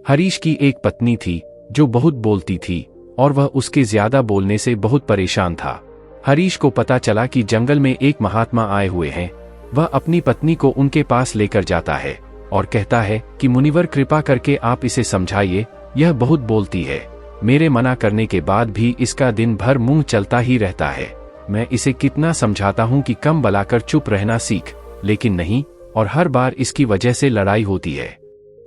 हरीश की एक पत्नी थी जो बहुत बोलती थी और वह उसके ज्यादा बोलने से बहुत परेशान था। हरीश को पता चला कि जंगल में एक महात्मा आए हुए हैं। वह अपनी पत्नी को उनके पास लेकर जाता है और कहता है कि मुनिवर कृपा करके आप इसे समझाइए, यह बहुत बोलती है। मेरे मना करने के बाद भी इसका दिन भर मुंह चलता ही रहता है। मैं इसे कितना समझाता हूँ कि कम बलाकर चुप रहना सीख, लेकिन नहीं, और हर बार इसकी वजह से लड़ाई होती है।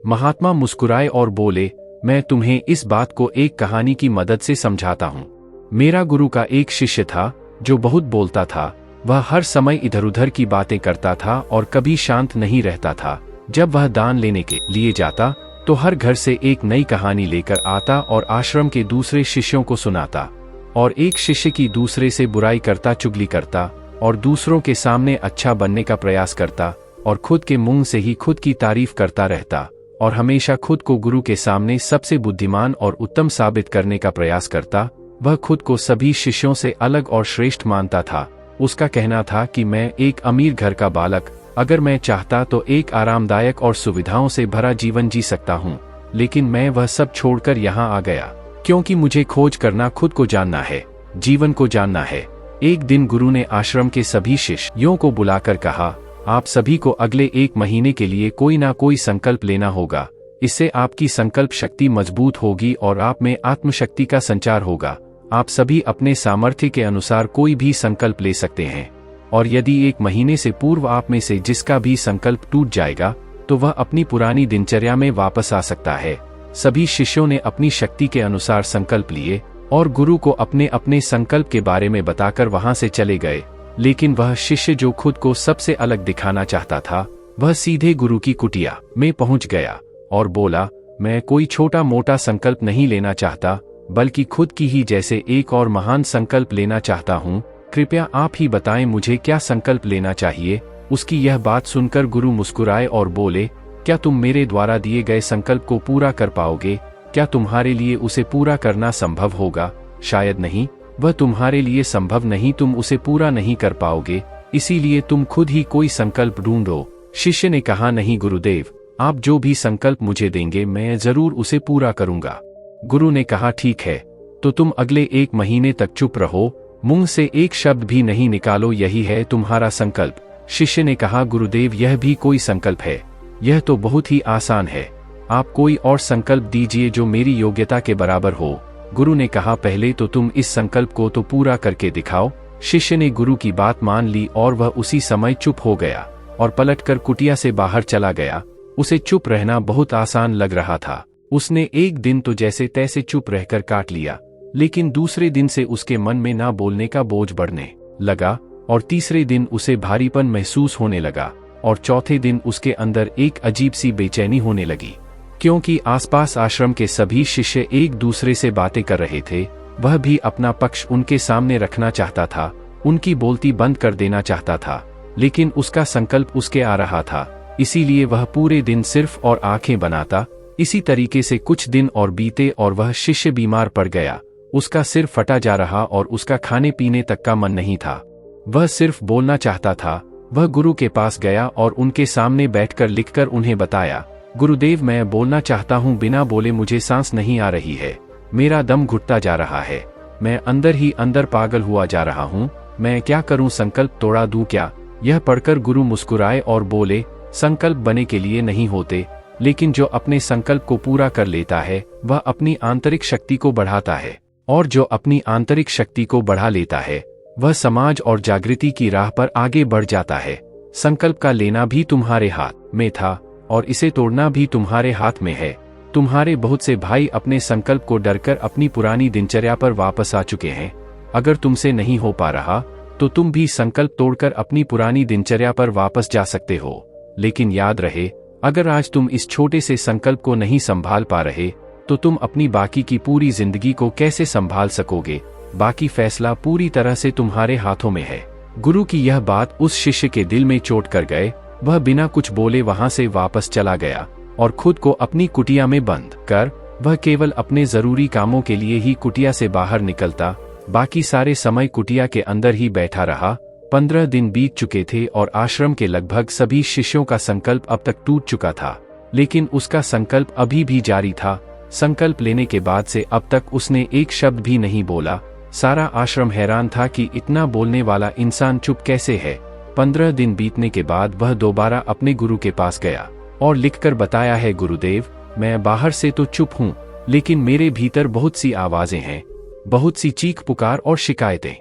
महात्मा मुस्कुराए और बोले, मैं तुम्हें इस बात को एक कहानी की मदद से समझाता हूँ। मेरा गुरु का एक शिष्य था जो बहुत बोलता था। वह हर समय इधर उधर की बातें करता था और कभी शांत नहीं रहता था। जब वह दान लेने के लिए जाता तो हर घर से एक नई कहानी लेकर आता और आश्रम के दूसरे शिष्यों को सुनाता। और एक शिष्य की दूसरे से बुराई करता, चुगली करता और दूसरों के सामने अच्छा बनने का प्रयास करता और खुद के मुंह से ही खुद की तारीफ करता रहता और हमेशा खुद को गुरु के सामने सबसे बुद्धिमान और उत्तम साबित करने का प्रयास करता। वह खुद को सभी शिष्यों से अलग और श्रेष्ठ मानता था। उसका कहना था कि मैं एक अमीर घर का बालक, अगर मैं चाहता तो एक आरामदायक और सुविधाओं से भरा जीवन जी सकता हूँ, लेकिन मैं वह सब छोड़कर यहाँ आ गया क्योंकि मुझे खोज करना, खुद को जानना है, जीवन को जानना है। एक दिन गुरु ने आश्रम के सभी शिष्यों को बुलाकर कहा, आप सभी को अगले 1 महीने के लिए कोई ना कोई संकल्प लेना होगा। इससे आपकी संकल्प शक्ति मजबूत होगी और आप में आत्मशक्ति का संचार होगा। आप सभी अपने सामर्थ्य के अनुसार कोई भी संकल्प ले सकते हैं, और यदि 1 महीने से पूर्व आप में से जिसका भी संकल्प टूट जाएगा तो वह अपनी पुरानी दिनचर्या में वापस आ सकता है। सभी शिष्यों ने अपनी शक्ति के अनुसार संकल्प लिए और गुरु को अपने अपने संकल्प के बारे में बताकर वहां से चले गए। लेकिन वह शिष्य जो खुद को सबसे अलग दिखाना चाहता था, वह सीधे गुरु की कुटिया में पहुंच गया और बोला, मैं कोई छोटा मोटा संकल्प नहीं लेना चाहता, बल्कि खुद की ही जैसे एक और महान संकल्प लेना चाहता हूँ। कृपया आप ही बताएं मुझे क्या संकल्प लेना चाहिए। उसकी यह बात सुनकर गुरु मुस्कुराए और बोले, क्या तुम मेरे द्वारा दिए गए संकल्प को पूरा कर पाओगे? क्या तुम्हारे लिए उसे पूरा करना संभव होगा? शायद नहीं, वह तुम्हारे लिए संभव नहीं, तुम उसे पूरा नहीं कर पाओगे, इसीलिए तुम खुद ही कोई संकल्प ढूंढो। शिष्य ने कहा, नहीं गुरुदेव, आप जो भी संकल्प मुझे देंगे मैं जरूर उसे पूरा करूंगा। गुरु ने कहा, ठीक है, तो तुम अगले 1 महीने तक चुप रहो, मुंह से एक शब्द भी नहीं निकालो, यही है तुम्हारा संकल्प। शिष्य ने कहा, गुरुदेव यह भी कोई संकल्प है? यह तो बहुत ही आसान है, आप कोई और संकल्प दीजिए जो मेरी योग्यता के बराबर हो। गुरु ने कहा, पहले तो तुम इस संकल्प को तो पूरा करके दिखाओ। शिष्य ने गुरु की बात मान ली और वह उसी समय चुप हो गया और पलटकर कुटिया से बाहर चला गया। उसे चुप रहना बहुत आसान लग रहा था। उसने एक दिन तो जैसे तैसे चुप रहकर काट लिया, लेकिन दूसरे दिन से उसके मन में ना बोलने का बोझ बढ़ने लगा और तीसरे दिन उसे भारीपन महसूस होने लगा और चौथे दिन उसके अंदर एक अजीब सी बेचैनी होने लगी, क्योंकि आसपास आश्रम के सभी शिष्य एक दूसरे से बातें कर रहे थे। वह भी अपना पक्ष उनके सामने रखना चाहता था, उनकी बोलती बंद कर देना चाहता था, लेकिन उसका संकल्प उसके आ रहा था, इसीलिए वह पूरे दिन सिर्फ और आंखें बनाता। इसी तरीके से कुछ दिन और बीते और वह शिष्य बीमार पड़ गया। उसका सिर फटा जा रहा और उसका खाने पीने तक का मन नहीं था, वह सिर्फ बोलना चाहता था। वह गुरु के पास गया और उनके सामने बैठकर लिखकर उन्हें बताया, गुरुदेव मैं बोलना चाहता हूँ, बिना बोले मुझे सांस नहीं आ रही है, मेरा दम घुटता जा रहा है, मैं अंदर ही अंदर पागल हुआ जा रहा हूँ, मैं क्या करूँ, संकल्प तोड़ा दूं क्या? यह पढ़कर गुरु मुस्कुराए और बोले, संकल्प बने के लिए नहीं होते, लेकिन जो अपने संकल्प को पूरा कर लेता है वह अपनी आंतरिक शक्ति को बढ़ाता है, और जो अपनी आंतरिक शक्ति को बढ़ा लेता है वह समाज और जागृति की राह पर आगे बढ़ जाता है। संकल्प का लेना भी तुम्हारे हाथ में था और इसे तोड़ना भी तुम्हारे हाथ में है। तुम्हारे बहुत से भाई अपने संकल्प को डरकर अपनी पुरानी दिनचर्या पर वापस आ चुके हैं। अगर तुमसे नहीं हो पा रहा तो तुम भी संकल्प तोड़कर अपनी पुरानी दिनचर्या पर वापस जा सकते हो। लेकिन याद रहे, अगर आज तुम इस छोटे से संकल्प को नहीं संभाल पा रहे तो तुम अपनी बाकी की पूरी जिंदगी को कैसे संभाल सकोगे? बाकी फैसला पूरी तरह से तुम्हारे हाथों में है। गुरु की यह बात उस शिष्य के दिल में चोट कर गए। वह बिना कुछ बोले वहां से वापस चला गया और खुद को अपनी कुटिया में बंद कर वह केवल अपने जरूरी कामों के लिए ही कुटिया से बाहर निकलता। बाकी सारे समय कुटिया के अंदर ही बैठा रहा। 15 दिन बीत चुके थे और आश्रम के लगभग सभी शिष्यों का संकल्प अब तक टूट चुका था, लेकिन उसका संकल्प अभी भी जारी था। संकल्प लेने के बाद से अब तक उसने एक शब्द भी नहीं बोला। सारा आश्रम हैरान था कि इतना बोलने वाला इंसान चुप कैसे है। 15 दिन बीतने के बाद वह दोबारा अपने गुरु के पास गया और लिखकर बताया है, गुरुदेव, मैं बाहर से तो चुप हूँ, लेकिन मेरे भीतर बहुत सी आवाजें हैं, बहुत सी चीख पुकार और शिकायतें।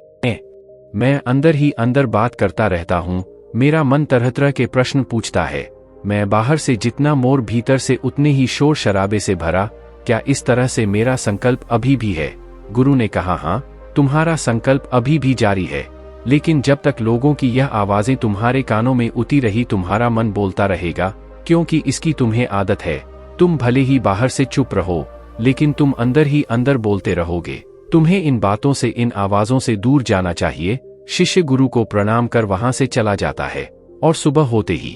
मैं अंदर ही अंदर बात करता रहता हूँ। मेरा मन तरह तरह के प्रश्न पूछता है। मैं बाहर से जितना मोर, भीतर से उतने ही शोर शराबे से भरा। क्या इस तरह से मेरा संकल्प अभी भी है? गुरु ने कहा, हाँ, तुम्हारा संकल्प अभी भी जारी है, लेकिन जब तक लोगों की यह आवाजें तुम्हारे कानों में उतरी रही, तुम्हारा मन बोलता रहेगा, क्योंकि इसकी तुम्हें आदत है। तुम भले ही बाहर से चुप रहो, लेकिन तुम अंदर ही अंदर बोलते रहोगे। तुम्हें इन बातों से, इन आवाजों से दूर जाना चाहिए। शिष्य गुरु को प्रणाम कर वहां से चला जाता है और सुबह होते ही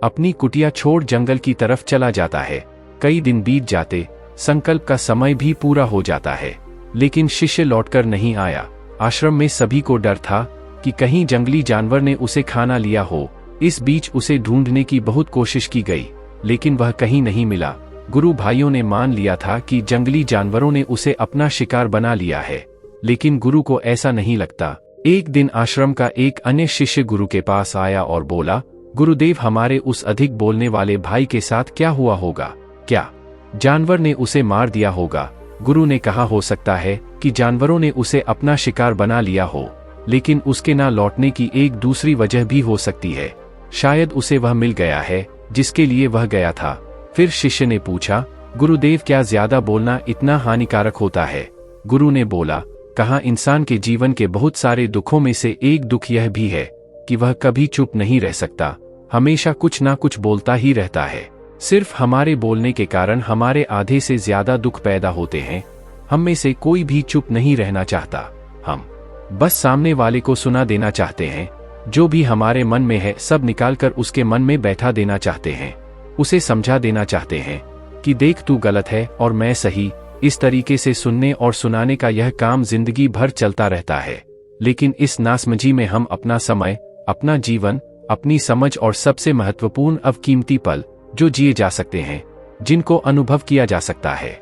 अपनी कुटिया छोड़ जंगल की तरफ चला जाता है। कई दिन बीत जाते, संकल्प का समय भी पूरा हो जाता है, लेकिन शिष्य लौटकर नहीं आया। आश्रम में सभी को डर था कि कहीं जंगली जानवर ने उसे खाना लिया हो। इस बीच उसे ढूंढने की बहुत कोशिश की गई, लेकिन वह कहीं नहीं मिला। गुरु भाइयों ने मान लिया था कि जंगली जानवरों ने उसे अपना शिकार बना लिया है, लेकिन गुरु को ऐसा नहीं लगता। एक दिन आश्रम का एक अन्य शिष्य गुरु के पास आया और बोला, गुरुदेव, हमारे उस अधिक बोलने वाले भाई के साथ क्या हुआ होगा? क्या जानवर ने उसे मार दिया होगा? गुरु ने कहा, हो सकता है कि जानवरों ने उसे अपना शिकार बना लिया हो, लेकिन उसके ना लौटने की एक दूसरी वजह भी हो सकती है। शायद उसे वह मिल गया है जिसके लिए वह गया था। फिर शिष्य ने पूछा, गुरुदेव, क्या ज्यादा बोलना इतना हानिकारक होता है? गुरु ने बोला, कहा, इंसान के जीवन के बहुत सारे दुखों में से एक दुख यह भी है कि वह कभी चुप नहीं रह सकता, हमेशा कुछ ना कुछ बोलता ही रहता है। सिर्फ हमारे बोलने के कारण हमारे आधे से ज्यादा दुख पैदा होते हैं। हम में से कोई भी चुप नहीं रहना चाहता। हम बस सामने वाले को सुना देना चाहते हैं। जो भी हमारे मन में है सब निकालकर उसके मन में बैठा देना चाहते हैं। उसे समझा देना चाहते हैं कि देख, तू गलत है और मैं सही। इस तरीके से सुनने और सुनाने का यह काम जिंदगी भर चलता रहता है, लेकिन इस नासमझी में हम अपना समय, अपना जीवन, अपनी समझ और सबसे महत्वपूर्ण अवकीमती पल जो जिए जा सकते हैं, जिनको अनुभव किया जा सकता है,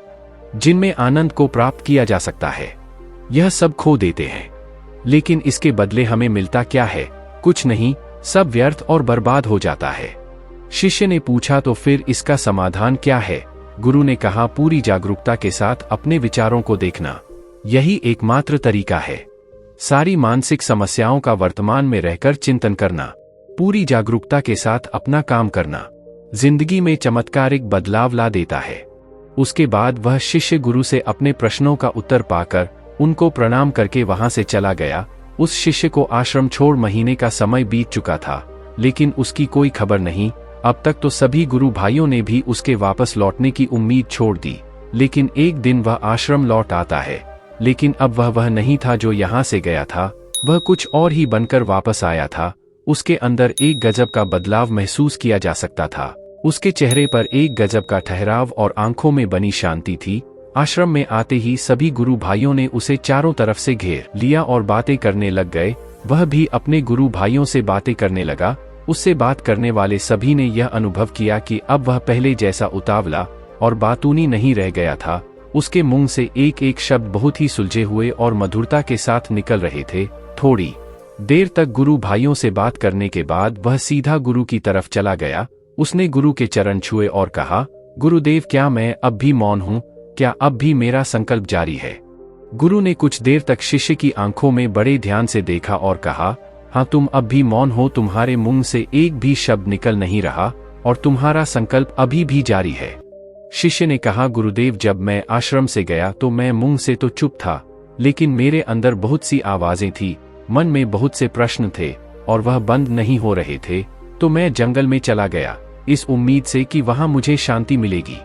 जिनमें आनंद को प्राप्त किया जा सकता है, यह सब खो देते हैं। लेकिन इसके बदले हमें मिलता क्या है? कुछ नहीं, सब व्यर्थ और बर्बाद हो जाता है। शिष्य ने पूछा, तो फिर इसका समाधान क्या है? गुरु ने कहा, पूरी जागरूकता के साथ अपने विचारों को देखना, यही एकमात्र तरीका है। सारी मानसिक समस्याओं का वर्तमान में रहकर चिंतन करना, पूरी जागरूकता के साथ अपना काम करना, जिंदगी में चमत्कारिक बदलाव ला देता है। उसके बाद वह शिष्य गुरु से अपने प्रश्नों का उत्तर पाकर उनको प्रणाम करके वहां से चला गया। उस शिष्य को आश्रम छोड़ महीने का समय बीत चुका था, लेकिन उसकी कोई खबर नहीं। अब तक तो सभी गुरु भाइयों ने भी उसके वापस लौटने की उम्मीद छोड़ दी, लेकिन एक दिन वह आश्रम लौट आता है। लेकिन अब वह नहीं था जो यहाँ से गया था, वह कुछ और ही बनकर वापस आया था। उसके अंदर एक गजब का बदलाव महसूस किया जा सकता था। उसके चेहरे पर एक गजब का ठहराव और आंखों में बनी शांति थी। आश्रम में आते ही सभी गुरु भाइयों ने उसे चारों तरफ से घेर लिया और बातें करने लग गए। वह भी अपने गुरु भाइयों से बातें करने लगा। उससे बात करने वाले सभी ने यह अनुभव किया कि अब वह पहले जैसा उतावला और बातूनी नहीं रह गया था। उसके मुंह से एक एक शब्द बहुत ही सुलझे हुए और मधुरता के साथ निकल रहे थे। थोड़ी देर तक गुरु भाइयों से बात करने के बाद वह सीधा गुरु की तरफ चला गया। उसने गुरु के चरण छुए और कहा, गुरुदेव, क्या मैं अब भी मौन हूँ? क्या अब भी मेरा संकल्प जारी है? गुरु ने कुछ देर तक शिष्य की आंखों में बड़े ध्यान से देखा और कहा, हाँ, तुम अब भी मौन हो। तुम्हारे मुंह से एक भी शब्द निकल नहीं रहा और तुम्हारा संकल्प अभी भी जारी है। शिष्य ने कहा, गुरुदेव, जब मैं आश्रम से गया तो मैं मुंह से तो चुप था, लेकिन मेरे अंदर बहुत सी आवाजें थी, मन में बहुत से प्रश्न थे और वह बंद नहीं हो रहे थे। तो मैं जंगल में चला गया, इस उम्मीद से कि वहां मुझे शांति मिलेगी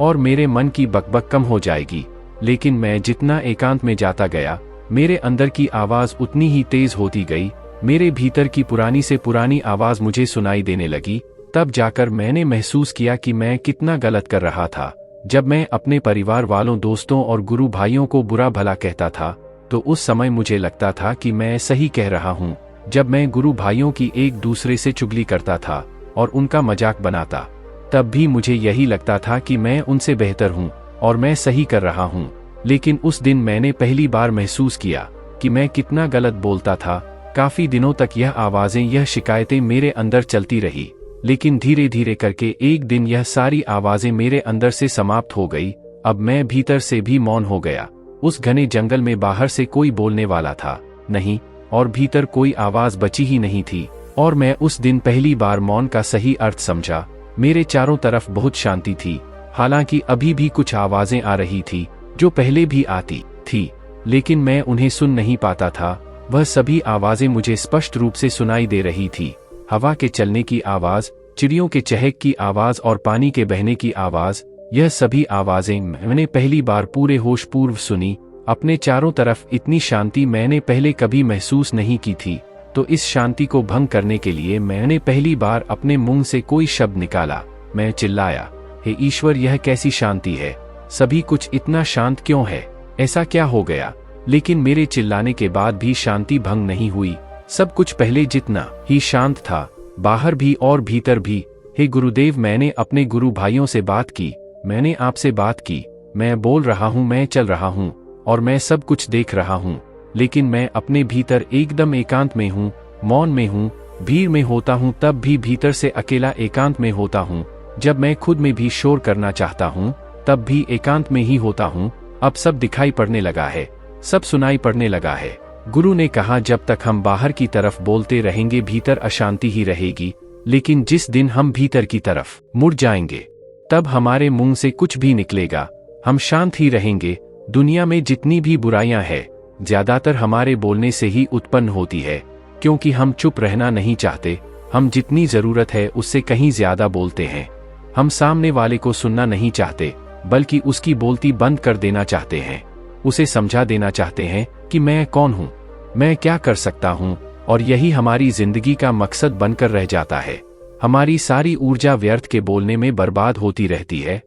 और मेरे मन की बकबक कम हो जाएगी। लेकिन मैं जितना एकांत में जाता गया, मेरे अंदर की आवाज उतनी ही तेज होती गई। मेरे भीतर की पुरानी से पुरानी आवाज मुझे सुनाई देने लगी। तब जाकर मैंने महसूस किया कि मैं कितना गलत कर रहा था। जब मैं अपने परिवार वालों, दोस्तों और गुरु भाइयों को बुरा भला कहता था, तो उस समय मुझे लगता था कि मैं सही कह रहा हूँ। जब मैं गुरु भाइयों की एक दूसरे से चुगली करता था और उनका मजाक बनाता, तब भी मुझे यही लगता था कि मैं उनसे बेहतर हूँ और मैं सही कर रहा हूँ। लेकिन उस दिन मैंने पहली बार महसूस किया कि मैं कितना गलत बोलता था। काफी दिनों तक यह आवाजें, यह शिकायतें मेरे अंदर चलती रही, लेकिन धीरे धीरे करके एक दिन यह सारी आवाजें मेरे अंदर से समाप्त हो गई। अब मैं भीतर से भी मौन हो गया। उस घने जंगल में बाहर से कोई बोलने वाला था नहीं और भीतर कोई आवाज बची ही नहीं थी। और मैं उस दिन पहली बार मौन का सही अर्थ समझा। मेरे चारों तरफ बहुत शांति थी, हालांकि अभी भी कुछ आवाजें आ रही थी जो पहले भी आती थी, लेकिन मैं उन्हें सुन नहीं पाता था। वह सभी आवाजें मुझे स्पष्ट रूप से सुनाई दे रही थी। हवा के चलने की आवाज, चिड़ियों के चहक की आवाज और पानी के बहने की आवाज, यह सभी आवाजें मैंने पहली बार पूरे होश पूर्व सुनी। अपने चारों तरफ इतनी शांति मैंने पहले कभी महसूस नहीं की थी। तो इस शांति को भंग करने के लिए मैंने पहली बार अपने मुंह से कोई शब्द निकाला। मैं चिल्लाया, हे ईश्वर, यह कैसी शांति है? सभी कुछ इतना शांत क्यों है? ऐसा क्या हो गया? लेकिन मेरे चिल्लाने के बाद भी शांति भंग नहीं हुई। सब कुछ पहले जितना ही शांत था, बाहर भी और भीतर भी। हे गुरुदेव, मैंने अपने गुरु भाइयों से बात की, मैंने आपसे बात की। मैं बोल रहा हूँ, मैं चल रहा हूँ और मैं सब कुछ देख रहा हूँ, लेकिन मैं अपने भीतर एकदम एकांत में हूँ, मौन में हूँ। भीड़ में होता हूँ तब भी भीतर से अकेला एकांत में होता हूँ। जब मैं खुद में भी शोर करना चाहता हूँ तब भी एकांत में ही होता हूँ। अब सब दिखाई पड़ने लगा है, सब सुनाई पड़ने लगा है। गुरु ने कहा, जब तक हम बाहर की तरफ बोलते रहेंगे भीतर अशांति ही रहेगी, लेकिन जिस दिन हम भीतर की तरफ मुड़ जाएंगे तब हमारे मुंह से कुछ भी निकलेगा, हम शांत ही रहेंगे। दुनिया में जितनी भी बुराइयां हैं, ज्यादातर हमारे बोलने से ही उत्पन्न होती है, क्योंकि हम चुप रहना नहीं चाहते। हम जितनी जरूरत है उससे कहीं ज्यादा बोलते हैं। हम सामने वाले को सुनना नहीं चाहते, बल्कि उसकी बोलती बंद कर देना चाहते हैं। उसे समझा देना चाहते हैं कि मैं कौन हूँ, मैं क्या कर सकता हूँ, और यही हमारी जिंदगी का मकसद बनकर रह जाता है। हमारी सारी ऊर्जा व्यर्थ के बोलने में बर्बाद होती रहती है।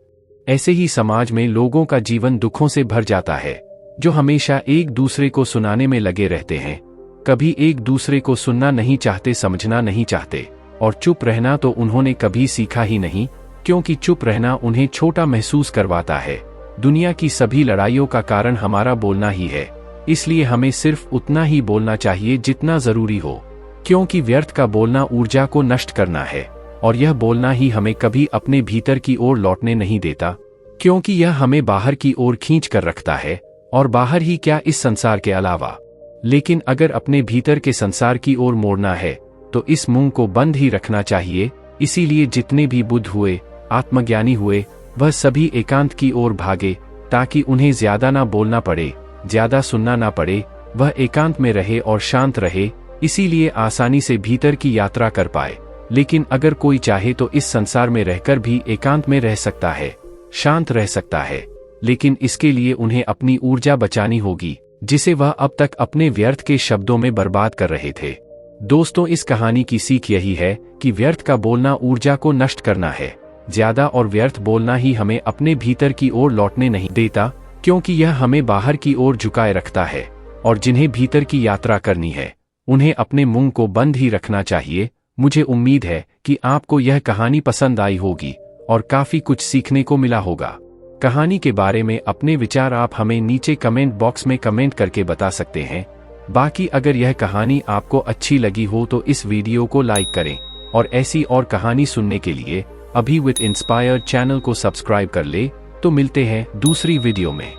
ऐसे ही समाज में लोगों का जीवन दुखों से भर जाता है, जो हमेशा एक दूसरे को सुनाने में लगे रहते हैं। कभी एक दूसरे को सुनना नहीं चाहते, समझना नहीं चाहते, और चुप रहना तो उन्होंने कभी सीखा ही नहीं, क्योंकि चुप रहना उन्हें छोटा महसूस करवाता है। दुनिया की सभी लड़ाइयों का कारण हमारा बोलना ही है, इसलिए हमें सिर्फ उतना ही बोलना चाहिए जितना जरूरी हो, क्योंकि व्यर्थ का बोलना ऊर्जा को नष्ट करना है, और यह बोलना ही हमें कभी अपने भीतर की ओर लौटने नहीं देता, क्योंकि यह हमें बाहर की ओर खींच कर रखता है, और बाहर ही क्या, इस संसार के अलावा। लेकिन अगर अपने भीतर के संसार की ओर मोड़ना है तो इस मुंह को बंद ही रखना चाहिए। इसीलिए जितने भी बुद्ध हुए, आत्मज्ञानी हुए, वह सभी एकांत की ओर भागे, ताकि उन्हें ज्यादा ना बोलना पड़े, ज्यादा सुनना ना पड़े। वह एकांत में रहे और शांत रहे, इसीलिए आसानी से भीतर की यात्रा कर पाए। लेकिन अगर कोई चाहे तो इस संसार में रहकर भी एकांत में रह सकता है, शांत रह सकता है, लेकिन इसके लिए उन्हें अपनी ऊर्जा बचानी होगी, जिसे वह अब तक अपने व्यर्थ के शब्दों में बर्बाद कर रहे थे। दोस्तों, इस कहानी की सीख यही है कि व्यर्थ का बोलना ऊर्जा को नष्ट करना है। ज्यादा और व्यर्थ बोलना ही हमें अपने भीतर की ओर लौटने नहीं देता, क्योंकि यह हमें बाहर की ओर झुकाए रखता है। और जिन्हें भीतर की यात्रा करनी है, उन्हें अपने मुंह को बंद ही रखना चाहिए। मुझे उम्मीद है कि आपको यह कहानी पसंद आई होगी और काफी कुछ सीखने को मिला होगा। कहानी के बारे में अपने विचार आप हमें नीचे कमेंट बॉक्स में कमेंट करके बता सकते हैं। बाकी अगर यह कहानी आपको अच्छी लगी हो तो इस वीडियो को लाइक करें, और ऐसी और कहानी सुनने के लिए अभी विद इंस्पायर चैनल को सब्सक्राइब कर ले। तो मिलते हैं दूसरी वीडियो में।